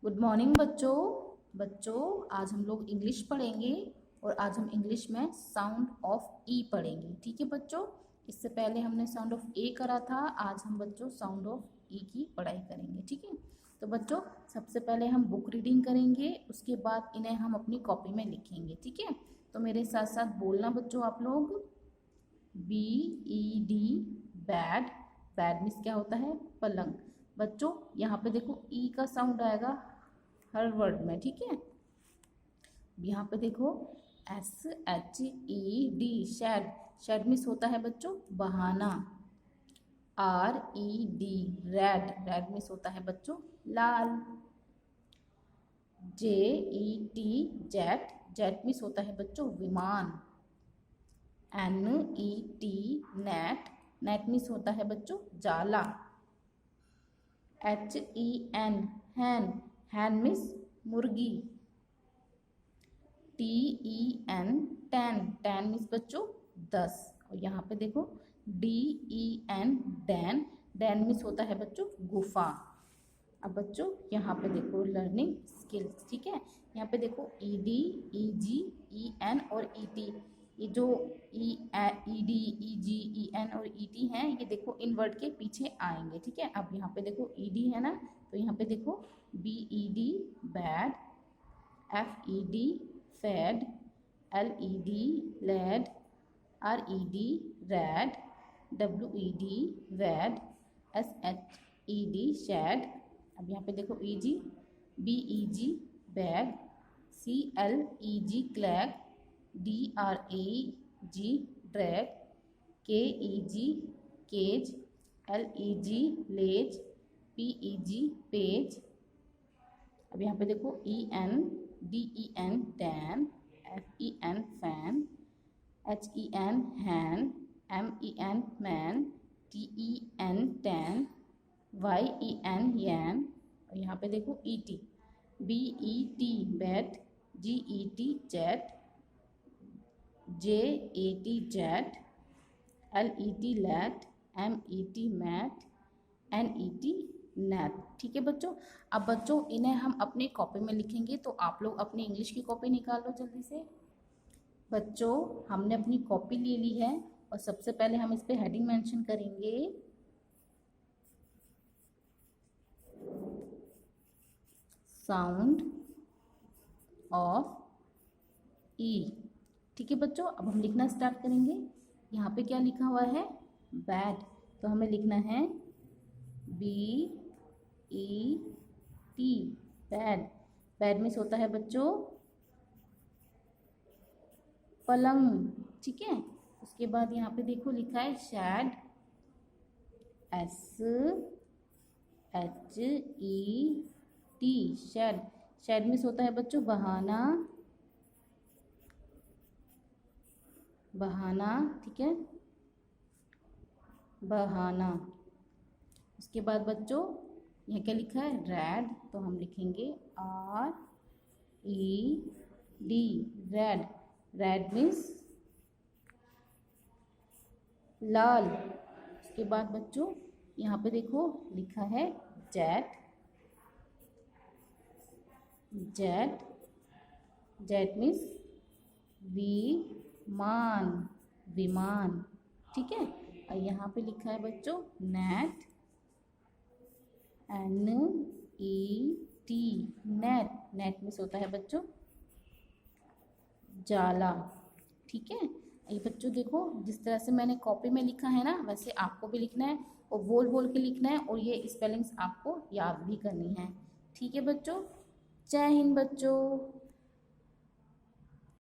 Good morning बच्चों। बच्चों आज हम लोग इंग्लिश पढ़ेंगे और आज हम इंग्लिश में साउंड ऑफ ई पढ़ेंगे। ठीक है बच्चों, इससे पहले हमने साउंड ऑफ ए करा था, आज हम बच्चों साउंड ऑफ ई की पढ़ाई करेंगे। ठीक है, तो बच्चों सबसे पहले हम बुक रीडिंग करेंगे, उसके बाद इन्हें हम अपनी कॉपी में लिखेंगे। ठीक है, तो मेरे साथ साथ बोलना बच्चों आप लोग। BED bad. बैड मीन्स क्या होता है? पलंग। बच्चों यहाँ पे देखो ई का साउंड आएगा हर वर्ड में। ठीक है, यहाँ पे देखो SHED शेड। शेड मीन्स होता है बच्चों बहाना। RED red. रेड मीन्स होता है बच्चों लाल। JET jet. जेट मीन्स होता है बच्चों विमान। NET net. नेट मीन्स होता है बच्चों जाला। HEN हैन। हैन मीन्स मुर्गी। TEN tan. टैन मीन्स बच्चों 10। और यहाँ पे देखो DEN डैन। डैन मीन्स होता है बच्चों गुफा। अब बच्चों यहाँ पे देखो लर्निंग स्किल्स। ठीक है, यहाँ पे देखो ED EG EN और ET। ये जो ED EG EN और ET हैं, ये देखो इन वर्ड के पीछे आएंगे। ठीक है, अब यहाँ पे देखो ED है ना, तो यहाँ पे देखो BED bad. FED fed. LED lead. RED red. WED वैड। SHED shed. अब यहाँ पे देखो EG BEG bag. CLEG क्लैग। DRAG drag. KEG cage. LEG लेज। PEG page. अब यहाँ पे देखो EN DEN Dan. FEN fan. HEN हैन। MEN man. TEN tan. YEN यैन। और यहाँ पे देखो ET BET bat. GET jet. JAT jet. LET light. MET mat. NET net. ठीक है बच्चों, अब बच्चों इन्हें हम अपनी कॉपी में लिखेंगे, तो आप लोग अपनी इंग्लिश की कॉपी निकाल लो जल्दी से। बच्चों हमने अपनी कॉपी ले ली है और सबसे पहले हम इस पे हेडिंग मेंशन करेंगे साउंड ऑफ ई। ठीक है बच्चों, अब हम लिखना स्टार्ट करेंगे। यहाँ पे क्या लिखा हुआ है? बैड। तो हमें लिखना है BET बैड। बैड मीन्स होता है बच्चों पलंग। ठीक है, उसके बाद यहाँ पे देखो लिखा है shed. SHED shed. Shed means होता है बच्चों बहाना। बहाना। ठीक है, बहाना। उसके बाद बच्चों यहाँ क्या लिखा है? रेड। तो हम लिखेंगे RED रेड। रेड मीन्स लाल। उसके बाद बच्चों यहाँ पे देखो लिखा है जेट। जेट। जेट मीन्स विमान। विमान। ठीक है, और यहाँ पे लिखा है बच्चों net. NET net. Net means होता है बच्चों जाला। ठीक है, ये बच्चों देखो जिस तरह से मैंने कॉपी में लिखा है ना, वैसे आपको भी लिखना है और बोल बोल के लिखना है, और ये स्पेलिंग्स आपको याद भी करनी है। ठीक है बच्चों, जय हिंद बच्चों।